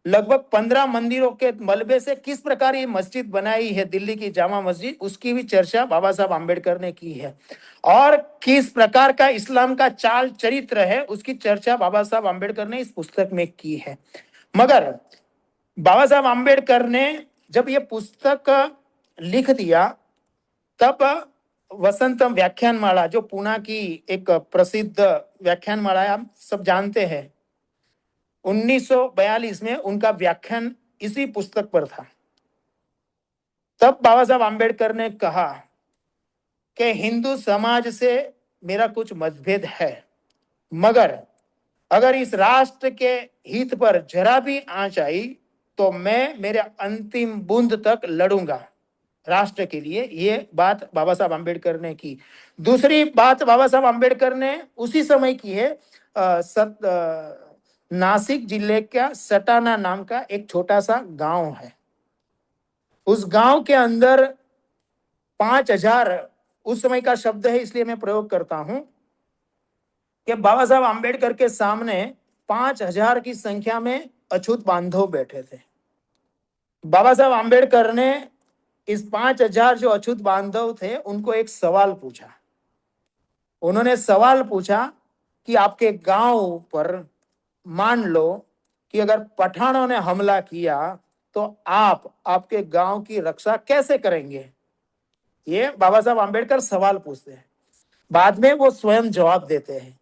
Speaker 1: लगभग 15 मंदिरों के मलबे से किस प्रकार ये मस्जिद बनाई है दिल्ली की जामा मस्जिद, उसकी भी चर्चा बाबा साहब आम्बेडकर ने की है। और किस प्रकार का इस्लाम का चाल चरित्र है, उसकी चर्चा बाबा साहब आम्बेडकर ने इस पुस्तक में की है। मगर बाबा साहब आम्बेडकर ने जब ये पुस्तक लिख दिया, तब वसंतम व्याख्यानमाला, जो पुणे की एक प्रसिद्ध व्याख्यानमाला है, आप सब जानते हैं, 1942 में उनका व्याख्यान इसी पुस्तक पर था। तब बाबा साहब आम्बेडकर ने कहा कि हिंदू समाज से मेरा कुछ मतभेद है, मगर अगर इस राष्ट्र के हित पर जरा भी आंच आई तो मैं मेरे अंतिम बूंद तक लड़ूंगा राष्ट्र के लिए। ये बात बाबा साहब आम्बेडकर ने की। दूसरी बात बाबा साहब आम्बेडकर ने उसी समय की है। नासिक जिले का सटाना नाम का एक छोटा सा गांव है। उस गांव के अंदर 5,000, उस समय का शब्द है इसलिए मैं प्रयोग करता हूं, कि बाबा साहब आम्बेडकर के सामने 5,000 की संख्या में अछूत बांधव बैठे थे। बाबा साहब आम्बेडकर ने इस 5,000 जो अछूत बांधव थे उनको एक सवाल पूछा। उन्होंने सवाल पूछा कि आपके गांव पर मान लो कि अगर पठानों ने हमला किया तो आप आपके गांव की रक्षा कैसे करेंगे? ये बाबा साहब आम्बेडकर सवाल पूछते हैं। बाद में वो स्वयं जवाब देते हैं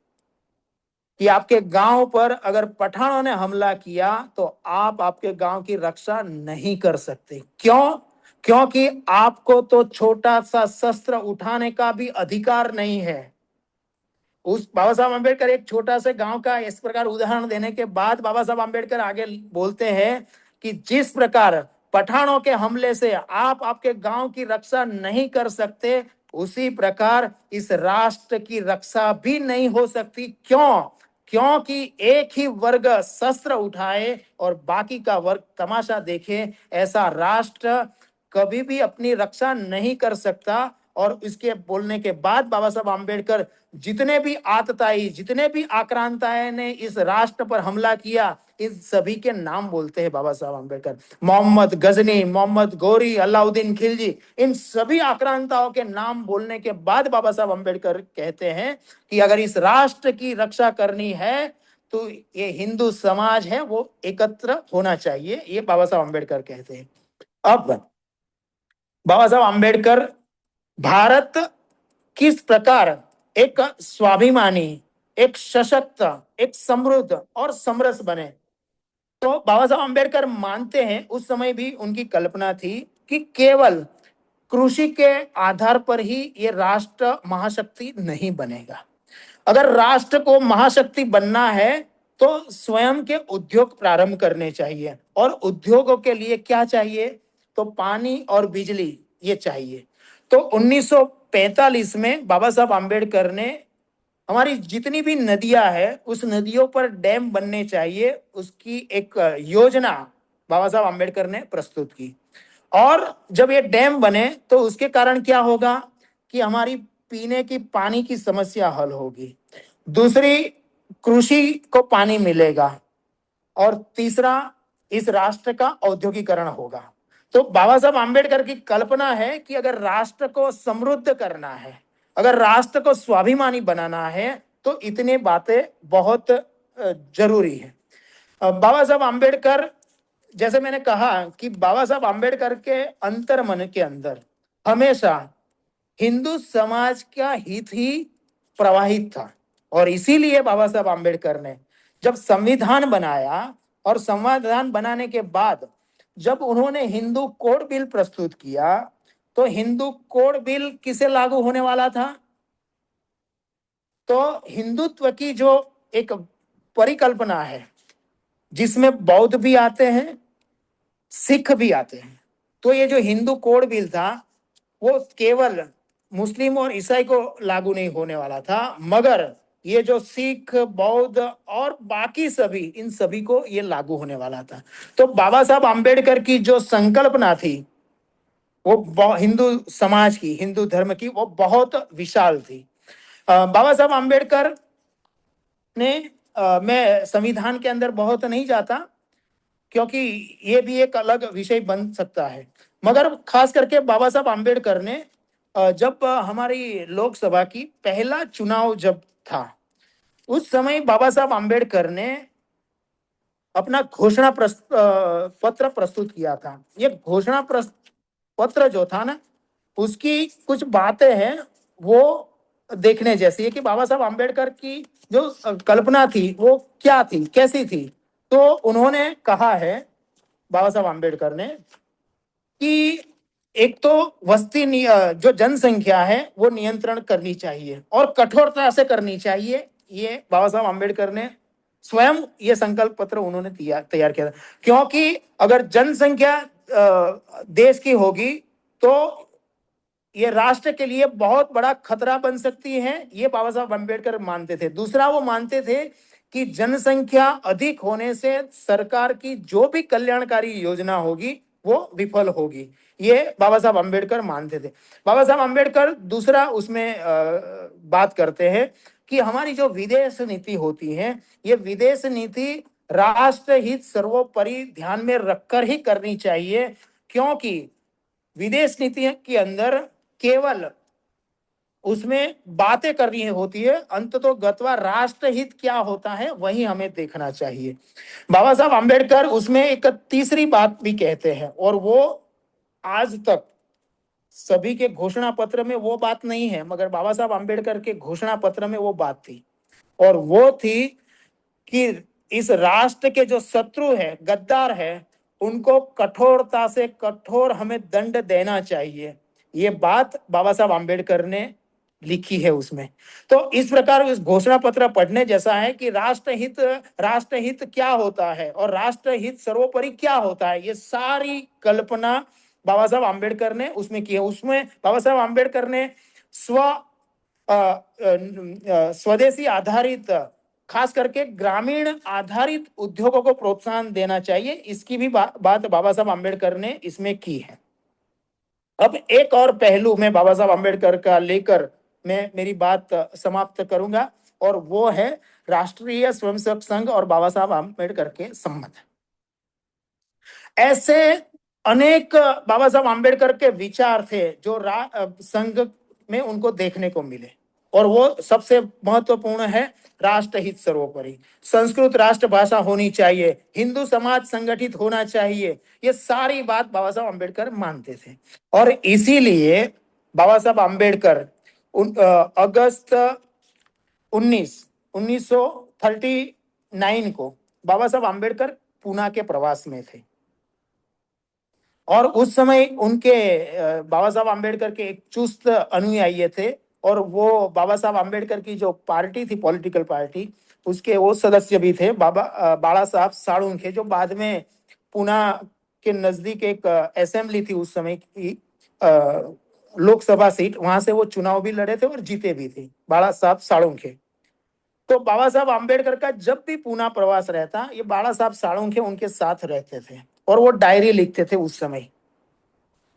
Speaker 1: कि आपके गांव पर अगर पठानों ने हमला किया तो आप आपके गांव की रक्षा नहीं कर सकते। क्यों? क्योंकि आपको तो छोटा सा शस्त्र उठाने का भी अधिकार नहीं है। उस बाबा साहब आम्बेडकर एक छोटा सा गांव का इस प्रकार उदाहरण देने के बाद बाबा साहब आम्बेडकर आगे बोलते हैं कि जिस प्रकार पठानों के हमले से आप आपके गांव की रक्षा नहीं कर सकते, उसी प्रकार इस राष्ट्र की रक्षा भी नहीं हो सकती। क्यों? क्योंकि एक ही वर्ग शस्त्र उठाए और बाकी का वर्ग तमाशा देखे, ऐसा राष्ट्र कभी भी अपनी रक्षा नहीं कर सकता। और इसके बोलने के बाद बाबा साहब आम्बेडकर जितने भी आतताई, जितने भी आक्रांताएं ने इस राष्ट्र पर हमला किया, इस सभी के नाम बोलते हैं बाबा साहब आम्बेडकर। मोहम्मद गजनी, मोहम्मद गौरी, अलाउद्दीन खिलजी, इन सभी आक्रांताओं के नाम बोलने के बाद बाबा साहब आम्बेडकर कहते हैं कि अगर इस राष्ट्र की रक्षा करनी है तो ये हिंदू समाज है वो एकत्र होना चाहिए। ये बाबा साहब आम्बेडकर कहते हैं। अब बाबा साहब आम्बेडकर भारत किस प्रकार एक स्वाभिमानी, एक सशक्त, एक समृद्ध और समरस बने, तो बाबा साहब आम्बेडकर मानते हैं, उस समय भी उनकी कल्पना थी कि केवल कृषि के आधार पर ही ये राष्ट्र महाशक्ति नहीं बनेगा। अगर राष्ट्र को महाशक्ति बनना है तो स्वयं के उद्योग प्रारंभ करने चाहिए, और उद्योगों के लिए क्या चाहिए? तो पानी और बिजली ये चाहिए। तो 1945 में बाबा साहब आम्बेडकर ने हमारी जितनी भी नदियां हैं उस नदियों पर डैम बनने चाहिए, उसकी एक योजना बाबा साहब आम्बेडकर ने प्रस्तुत की। और जब ये डैम बने तो उसके कारण क्या होगा कि हमारी पीने की पानी की समस्या हल होगी। दूसरी, कृषि को पानी मिलेगा। और तीसरा, इस राष्ट्र का औद्योगिकरण होगा। तो बाबा साहब आम्बेडकर की कल्पना है कि अगर राष्ट्र को समृद्ध करना है, अगर राष्ट्र को स्वाभिमानी बनाना है, तो इतनी बातें बहुत जरूरी है। बाबा साहब आम्बेडकर जैसे मैंने कहा कि बाबा साहब आम्बेडकर के अंतर्मन के अंदर हमेशा हिंदू समाज का हित ही प्रवाहित था। और इसीलिए बाबा साहब आम्बेडकर ने जब संविधान बनाया और संविधान बनाने के बाद जब उन्होंने हिंदू कोड बिल प्रस्तुत किया, तो हिंदू कोड बिल किसे लागू होने वाला था? तो हिंदुत्व की जो एक परिकल्पना है, जिसमें बौद्ध भी आते हैं, सिख भी आते हैं। तो ये जो हिंदू कोड बिल था वो केवल मुस्लिम और ईसाई को लागू नहीं होने वाला था, मगर ये जो सिख, बौद्ध और बाकी सभी, इन सभी को ये लागू होने वाला था। तो बाबा साहब आम्बेडकर की जो संकल्पना थी वो हिंदू समाज की, हिंदू धर्म की, वो बहुत विशाल थी। बाबा साहब आम्बेडकर ने मैं संविधान के अंदर बहुत नहीं जाता, क्योंकि ये भी एक अलग विषय बन सकता है। मगर खास करके बाबा साहब आम्बेडकर ने जब हमारी लोकसभा की पहला चुनाव जब था, उस समय बाबा साहब आम्बेडकर ने अपना पत्र प्रस्तुत किया था। ये पत्र जो था ना, उसकी कुछ बातें हैं वो देखने जैसी है कि बाबा साहब आम्बेडकर की जो कल्पना थी वो क्या थी, कैसी थी। तो उन्होंने कहा है, बाबा साहब आम्बेडकर ने, कि एक तो जो जनसंख्या है वो नियंत्रण करनी चाहिए और कठोरता से करनी चाहिए। ये बाबा साहब आम्बेडकर ने स्वयं ये संकल्प पत्र उन्होंने तैयार किया था। क्योंकि अगर जनसंख्या देश की होगी तो ये राष्ट्र के लिए बहुत बड़ा खतरा बन सकती है, ये बाबा साहब अम्बेडकर मानते थे। दूसरा, वो मानते थे कि जनसंख्या अधिक होने से सरकार की जो भी कल्याणकारी योजना होगी वो विफल होगी, ये बाबा साहब अम्बेडकर मानते थे। बाबा साहब अम्बेडकर दूसरा उसमें बात करते हैं कि हमारी जो विदेश नीति होती है, ये विदेश नीति राष्ट्र हित सर्वोपरि ध्यान में रखकर ही करनी चाहिए, क्योंकि विदेश नीति के अंदर केवल उसमें बातें करनी होती है, अंततोगत्वा राष्ट्र हित क्या होता है वही हमें देखना चाहिए। बाबा साहब आम्बेडकर उसमें एक तीसरी बात भी कहते हैं, और वो आज तक सभी के घोषणा पत्र में वो बात नहीं है, मगर बाबा साहब आम्बेडकर के घोषणा पत्र में वो बात थी, और वो थी कि इस राष्ट्र के जो शत्रु है, गद्दार है, उनको कठोरता से कठोर हमें दंड देना चाहिए। ये बात बाबा साहब आम्बेडकर ने लिखी है उसमें। तो इस प्रकार इस घोषणा पत्र पढ़ने जैसा है कि राष्ट्रहित क्या होता है और राष्ट्रहित सर्वोपरि क्या होता है, ये सारी कल्पना बाबा साहब आम्बेडकर ने उसमें की है। उसमें बाबा साहब आम्बेडकर ने स्वदेशी आधारित, खास करके ग्रामीण आधारित उद्योगों को प्रोत्साहन देना चाहिए, इसकी भी बात बाबा साहब आम्बेडकर ने इसमें की है। अब एक और पहलू मैं बाबा साहब आम्बेडकर का लेकर मैं मेरी बात समाप्त करूंगा, और वो है राष्ट्रीय स्वयंसेवक संघ और बाबा साहब आम्बेडकर के संबंध। ऐसे अनेक बाबा साहब आम्बेडकर के विचार थे जो संघ में उनको देखने को मिले, और वो सबसे महत्वपूर्ण है राष्ट्रहित सर्वोपरि, संस्कृत राष्ट्रभाषा होनी चाहिए, हिंदू समाज संगठित होना चाहिए, ये सारी बात बाबा साहब आम्बेडकर मानते थे। और इसीलिए बाबा साहब आम्बेडकर अगस्त 1939 को बाबा साहब आम्बेडकर पूना के प्रवास में थे, और उस समय उनके बाबा साहब आम्बेडकर के एक चुस्त अनुयायी थे, और वो बाबा साहब आम्बेडकर की जो पार्टी थी, पॉलिटिकल पार्टी, उसके वो सदस्य भी थे बाला साहब साळुंखे, जो बाद में पूना के नजदीक एक असेंबली थी उस समय की लोकसभा सीट, वहां से वो चुनाव भी लड़े थे और जीते भी थे, बाला साहब साळुंखे। तो बाबा साहब आम्बेडकर का जब भी पूना प्रवास रहता, ये बाला साहब साळुंखे उनके साथ रहते थे, और वो डायरी लिखते थे उस समय।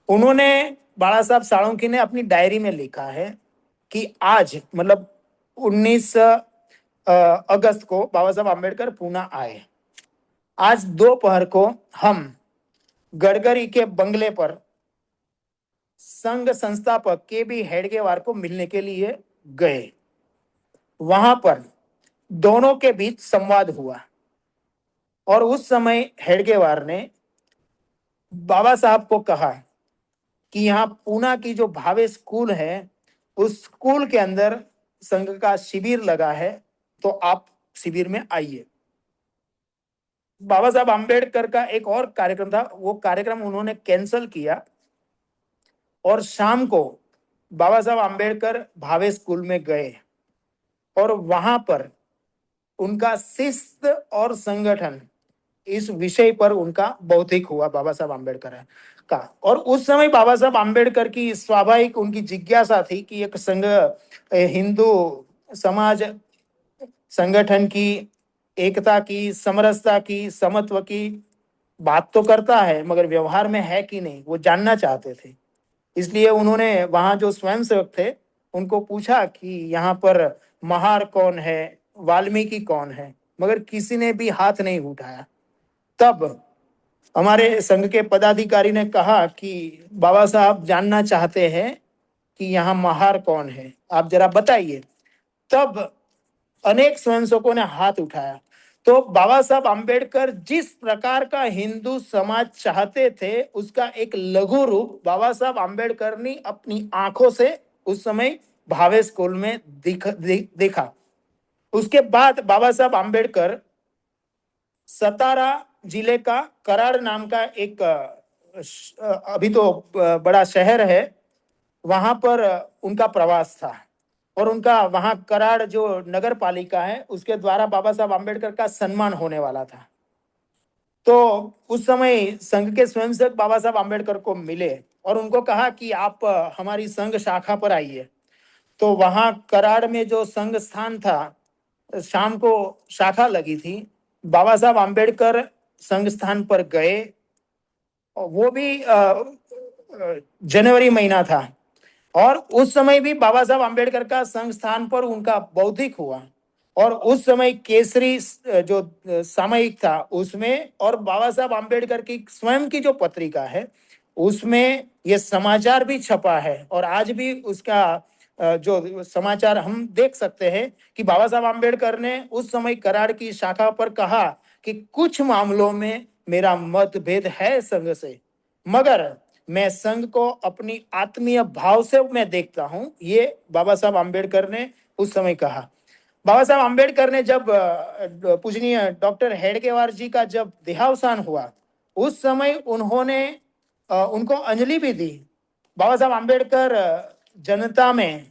Speaker 1: उन्होंने, बाला साहब साळुंखे ने अपनी डायरी में लिखा है कि आज मतलब 19 अगस्त को बाबा साहब आम्बेडकर पूना आए। आज दोपहर को हम गडकरी के बंगले पर संघ संस्थापक के बी हेडगेवार को मिलने के लिए गए। वहां पर दोनों के बीच संवाद हुआ, और उस समय हेडगेवार ने बाबा साहब को कहा कि यहाँ पूना की जो भावे स्कूल है, उस स्कूल के अंदर संघ का शिविर लगा है, तो आप शिविर में आइए। बाबा साहब आम्बेडकर का एक और कार्यक्रम था, वो कार्यक्रम उन्होंने कैंसिल किया और शाम को बाबा साहब आम्बेडकर भावे स्कूल में गए और वहां पर उनका शिस्त और संगठन, इस विषय पर उनका बौद्धिक हुआ बाबा साहब आम्बेडकर का। और उस समय बाबा साहब आम्बेडकर की स्वाभाविक उनकी जिज्ञासा थी कि एक संघ हिंदू समाज संगठन की एकता की, समरसता की, समत्व की बात तो करता है, मगर व्यवहार में है कि नहीं, वो जानना चाहते थे। इसलिए उन्होंने वहां जो स्वयंसेवक थे उनको पूछा कि यहाँ पर महार कौन है, वाल्मीकि कौन है, मगर किसी ने भी हाथ नहीं उठाया। तब हमारे संघ के पदाधिकारी ने कहा कि बाबा साहब जानना चाहते हैं कि यहाँ महार कौन है, आप जरा बताइए। तब अनेक स्वयंसेवकों ने हाथ उठाया। तो बाबा साहब आम्बेडकर जिस प्रकार का हिंदू समाज चाहते थे, उसका एक लघु रूप बाबा साहब आम्बेडकर ने अपनी आंखों से उस समय भावे स्कूल में देखा। उसके बाद बाबा साहब आम्बेडकर सतारा जिले का कराड़ नाम का एक अभी तो बड़ा शहर है, वहां पर उनका प्रवास था। और उनका वहां कराड़ जो नगर पालिका है उसके द्वारा बाबा साहब आम्बेडकर का सम्मान होने वाला था। तो उस समय संघ के स्वयंसेवक बाबा साहब आम्बेडकर को मिले और उनको कहा कि आप हमारी संघ शाखा पर आइए। तो वहां कराड़ में जो संघ स्थान था, शाम को शाखा लगी थी, बाबा साहब आम्बेडकर संघ स्थान पर गए। वो भी जनवरी महीना था और उस समय भी बाबा साहब आम्बेडकर का संस्थान पर उनका बौद्धिक हुआ। और उस समय केसरी जो सामयिक था उसमें और बाबा साहब आम्बेडकर की स्वयं की जो पत्रिका है उसमें ये समाचार भी छपा है। और आज भी उसका जो समाचार हम देख सकते हैं कि बाबा साहब आम्बेडकर ने उस समय कराड़ की शाखा पर कहा कि कुछ मामलों में मेरा मतभेद है संघ से, मगर मैं संघ को अपनी आत्मीय भाव से मैं देखता हूं, ये बाबा साहब आम्बेडकर ने उस समय कहा। बाबा साहब आम्बेडकर ने जब पूजनीय डॉक्टर हेडगेवार जी का जब देहावसान हुआ, उस समय उन्होंने उनको अंजलि भी दी। बाबा साहब आम्बेडकर जनता में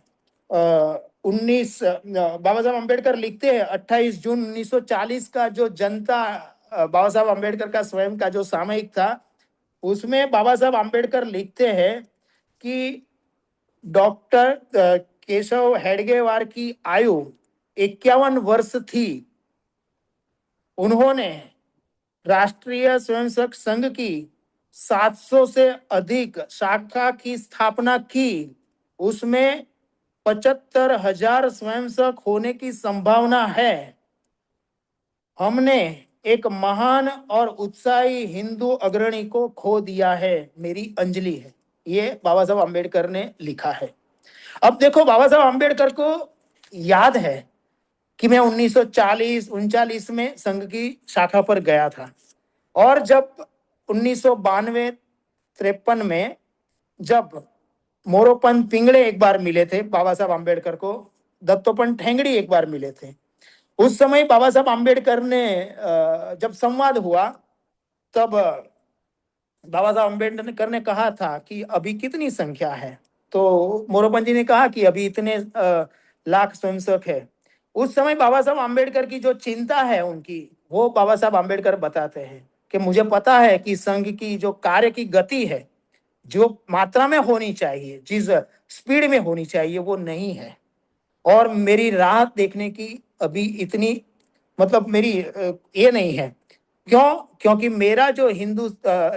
Speaker 1: 19 बाबा साहब आम्बेडकर लिखते हैं 28 जून 1940 का जो जनता बाबा साहब आम्बेडकर का स्वयं का जो सामयिक था, उसमें बाबा साहब आम्बेडकर लिखते हैं कि डॉक्टर केशव हेडगेवार की आयु 51 वर्ष थी। उन्होंने राष्ट्रीय स्वयंसेवक संघ की 700 से अधिक शाखा की स्थापना की। उसमें 75,000 स्वयंसेवक होने की संभावना है। हमने एक महान और उत्साही हिंदू अग्रणी को खो दिया है, मेरी अंजलि है। ये बाबा साहब आम्बेडकर ने लिखा है। अब देखो, बाबा साहब आम्बेडकर को याद है कि मैं 1940-39 में संघ की शाखा पर गया था। और जब 1992-53 में जब मोरोपंत पिंगड़े एक बार मिले थे बाबा साहब आम्बेडकर को, दत्तोपंत ठेंगड़ी एक बार मिले थे, उस समय बाबा साहब आम्बेडकर ने जब संवाद हुआ, तब बाबा साहब अम्बेडकर ने कहा था कि अभी कितनी संख्या है। तो मोरोपंत जी ने कहा कि अभी इतने लाख स्वयंसेवक है। उस समय बाबा साहब आम्बेडकर की जो चिंता है उनकी, वो बाबा साहब आम्बेडकर बताते हैं कि मुझे पता है कि संघ की जो कार्य की गति है, जो मात्रा में होनी चाहिए, जिस स्पीड में होनी चाहिए, वो नहीं है। और मेरी राह देखने की अभी इतनी, मतलब मेरी ये नहीं है। क्यों? क्योंकि मेरा जो हिंदू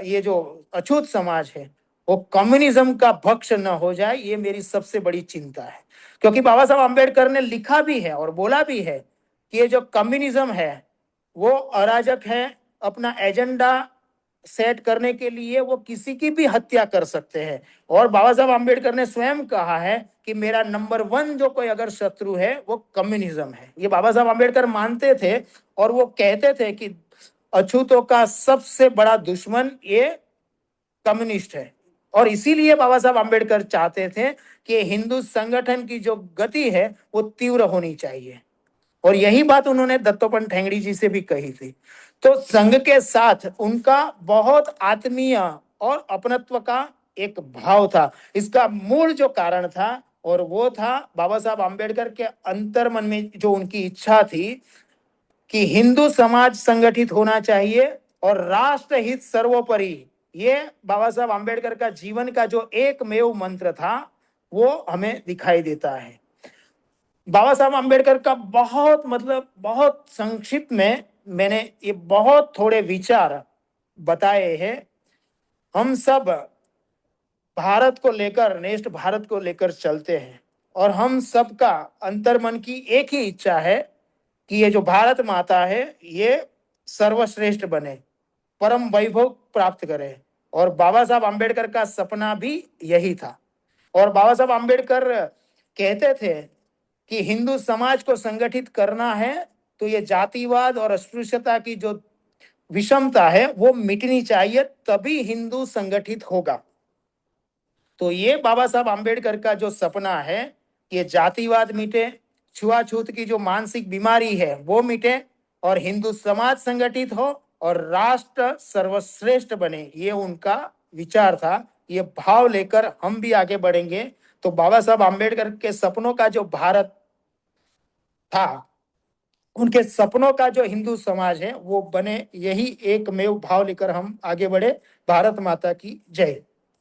Speaker 1: ये जो अछूत समाज है वो कम्युनिज्म का भक्ष न हो जाए, ये मेरी सबसे बड़ी चिंता है। क्योंकि बाबा साहब आम्बेडकर ने लिखा भी है और बोला भी है कि ये जो कम्युनिज्म है वो अराजक है। अपना एजेंडा सेट करने के लिए वो किसी की भी हत्या कर सकते हैं। और बाबा साहब आम्बेडकर ने स्वयं कहा है कि मेरा नंबर 1 जो कोई अगर शत्रु है वो कम्युनिज्म है। ये बाबा साहब आम्बेडकर मानते थे और वो कहते थे कि अछूतों का सबसे बड़ा दुश्मन ये कम्युनिस्ट है। और इसीलिए बाबा साहब आम्बेडकर चाहते थे कि हिंदू संगठन की जो गति है वो तीव्र होनी चाहिए, और यही बात उन्होंने दत्तोपंत ठेंगड़ी जी से भी कही थी। तो संघ के साथ उनका बहुत आत्मीय और अपनत्व का एक भाव था। इसका मूल जो कारण था, और वो था बाबा साहब आम्बेडकर के अंतर मन में जो उनकी इच्छा थी कि हिंदू समाज संगठित होना चाहिए और राष्ट्र हित सर्वोपरि। ये बाबा साहब आम्बेडकर का जीवन का जो एकमेव मंत्र था वो हमें दिखाई देता है। बाबा साहब आम्बेडकर का बहुत बहुत संक्षिप्त में मैंने ये बहुत थोड़े विचार बताए हैं। हम सब भारत को लेकर, नेक्स्ट भारत को लेकर चलते हैं, और हम सबका अंतर्मन की एक ही इच्छा है कि ये जो भारत माता है ये सर्वश्रेष्ठ बने, परम वैभव प्राप्त करे। और बाबा साहब आम्बेडकर का सपना भी यही था। और बाबा साहब आम्बेडकर कहते थे कि हिंदू समाज को संगठित करना है तो ये जातिवाद और अस्पृश्यता की जो विषमता है वो मिटनी चाहिए, तभी हिंदू संगठित होगा। तो ये बाबा साहब आम्बेडकर का जो सपना है, ये जातिवाद मिटे, छुआछूत की जो मानसिक बीमारी है वो मिटे, और हिंदू समाज संगठित हो और राष्ट्र सर्वश्रेष्ठ बने, ये उनका विचार था। ये भाव लेकर हम भी आगे बढ़ेंगे तो बाबा साहब आम्बेडकर के सपनों का जो भारत था, उनके सपनों का जो हिंदू समाज है वो बने, यही एकमेव भाव लेकर हम आगे बढ़े। भारत माता की जय।